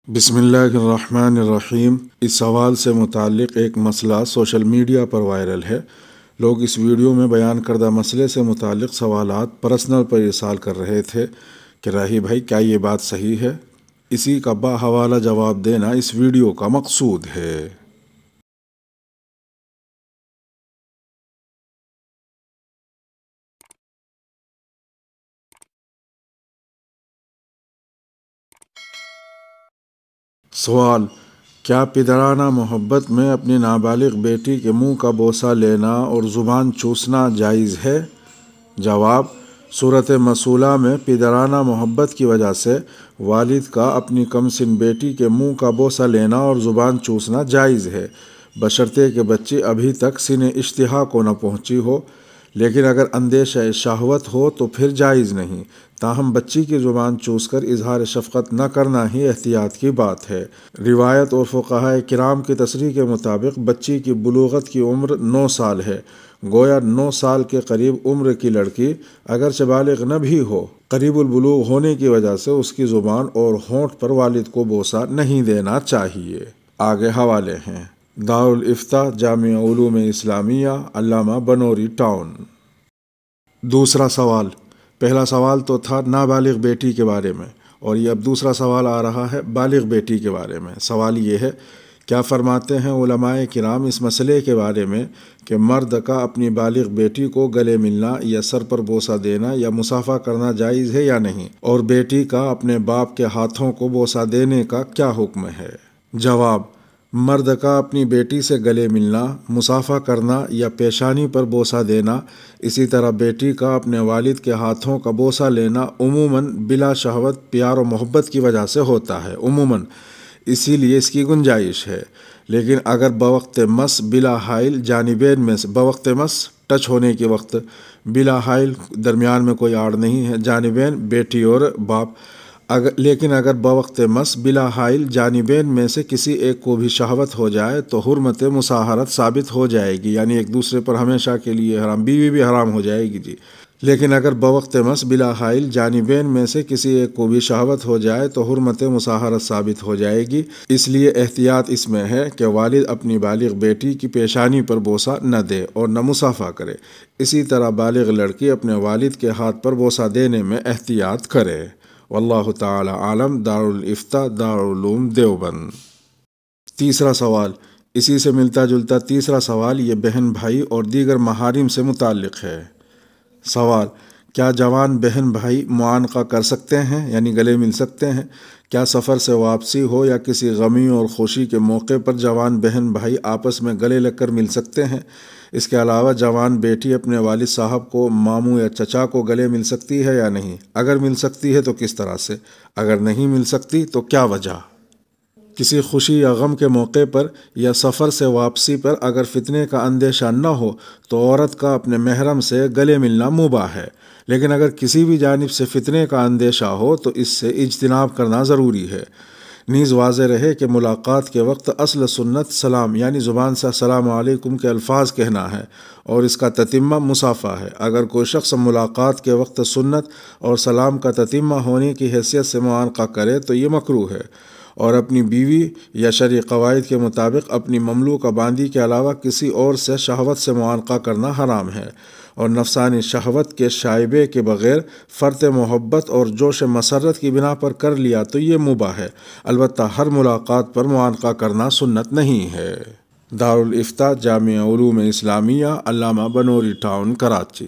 بسم اللہ الرحمن الرحیم۔ اس سوال سے متعلق ایک مسئلہ سوشل میڈیا پر وائرل ہے۔ لوگ اس ویڈیو میں بیان کردہ مسئلے سے متعلق سوالات پرسنل پر ارسال کر رہے تھے کہ راہی بھائی کیا یہ بات صحیح ہے؟ اسی کا باحوالہ جواب دینا اس ویڈیو کا مقصود ہے۔ سوال: کیا پدرانہ محبت میں اپنی نابالغ بیٹی کے منہ کا بوسہ لینا اور زبان چوسنا جائز ہے؟ جواب: صورت مسئولہ میں پدرانہ محبت کی وجہ سے والد کا اپنی کم سن بیٹی کے منہ کا بوسہ لینا اور زبان چوسنا جائز ہے، بشرطے کہ بچی ابھی تک سن اشتہا کو نہ پہنچی ہو۔ لیکن اگر اندیشہ شہوت ہو تو پھر جائز نہیں، تاہم بچی کی زبان چوس کر اظہار شفقت نہ کرنا ہی احتیاط کی بات ہے۔ روایت اور فقہائے کرام کی تصریح کے مطابق بچی کی بلوغت کی عمر 9 سال ہے، گویا 9 سال کے قریب عمر کی لڑکی اگرچہ بالغ نہ بھی ہو، قریب البلوغ ہونے کی وجہ سے اس کی زبان اور ہونٹ پر والد کو بوسہ نہیں دینا چاہیے۔ آگے حوالے ہیں۔ دارالفتاء جامعہ علوم اسلامیہ، علامہ بنوری ٹاؤن۔ دوسرا سوال: پہلا سوال تو تھا نابالغ بیٹی کے بارے میں، اور یہ اب دوسرا سوال آ رہا ہے بالغ بیٹی کے بارے میں۔ سوال یہ ہے: کیا فرماتے ہیں علماء کرام اس مسئلے کے بارے میں کہ مرد کا اپنی بالغ بیٹی کو گلے ملنا یا سر پر بوسہ دینا یا مصافحہ کرنا جائز ہے یا نہیں، اور بیٹی کا اپنے باپ کے ہاتھوں کو بوسہ دینے کا کیا حکم ہے؟ جواب: مرد کا اپنی بیٹی سے گلے ملنا، مصافحہ کرنا یا پیشانی پر بوسہ دینا، اسی طرح بیٹی کا اپنے والد کے ہاتھوں کا بوسہ لینا عموماً بلا شہوت پیار و محبت کی وجہ سے ہوتا ہے، عموماً، اسی لیے اس کی گنجائش ہے۔ لیکن اگر بوقت مس بلا حائل جانبین میں سے، بوقت مس ٹچ ہونے کے وقت، بلا حائل درمیان میں کوئی آڑ نہیں ہے، جانبین بیٹی اور باپ، لیکن اگر بوقت مس بلا حائل جانبین میں سے کسی ایک کو بھی شہوت ہو جائے تو حرمت مصاہرت ثابت ہو جائے گی، یعنی ایک دوسرے پر ہمیشہ کے لیے حرام، بیوی بھی حرام ہو جائے گی جی۔ لیکن اگر بوقت مس بلا حائل جانبین میں سے کسی ایک کو بھی شہوت ہو جائے تو حرمت مصاہرت ثابت ہو جائے گی۔ اس لیے احتیاط اس میں ہے کہ والد اپنی بالغ بیٹی کی پیشانی پر بوسہ نہ دے اور نہ مصافحہ کرے، اسی طرح بالغ لڑکی اپنے والد کے ہاتھ پر بوسہ دینے میں احتیاط کرے۔ واللہ تعالی عالم۔ دارالفتاء دارالعلوم دیوبند۔ تیسرا سوال: اسی سے ملتا جلتا تیسرا سوال یہ بہن بھائی اور دیگر محارم سے متعلق ہے۔ سوال: کیا جوان بہن بھائی معانقہ کر سکتے ہیں، یعنی گلے مل سکتے ہیں؟ کیا سفر سے واپسی ہو یا کسی غمی اور خوشی کے موقع پر جوان بہن بھائی آپس میں گلے لگ کر مل سکتے ہیں؟ اس کے علاوہ جوان بیٹی اپنے والد صاحب کو، ماموں یا چچا کو گلے مل سکتی ہے یا نہیں؟ اگر مل سکتی ہے تو کس طرح سے؟ اگر نہیں مل سکتی تو کیا وجہ؟ کسی خوشی یا غم کے موقع پر یا سفر سے واپسی پر اگر فتنے کا اندیشہ نہ ہو تو عورت کا اپنے محرم سے گلے ملنا مباح ہے، لیکن اگر کسی بھی جانب سے فتنے کا اندیشہ ہو تو اس سے اجتناب کرنا ضروری ہے۔ نیز واضح رہے کہ ملاقات کے وقت اصل سنت سلام، یعنی زبان سے السلام علیکم کے الفاظ کہنا ہے، اور اس کا تتمہ مصافحہ ہے۔ اگر کوئی شخص ملاقات کے وقت سنت اور سلام کا تتمہ ہونے کی حیثیت سے معانقہ کرے تو یہ مکروہ ہے، اور اپنی بیوی یا شرعی قواعد کے مطابق اپنی مملوکہ باندی کے علاوہ کسی اور سے شہوت سے معانقہ کرنا حرام ہے، اور نفسانی شہوت کے شائبے کے بغیر فرط محبت اور جوش مسرت کی بنا پر کر لیا تو یہ مباح ہے، البتہ ہر ملاقات پر معانقہ کرنا سنت نہیں ہے۔ دارالفتاء جامعہ علوم اسلامیہ، علامہ بنوری ٹاؤن، کراچی۔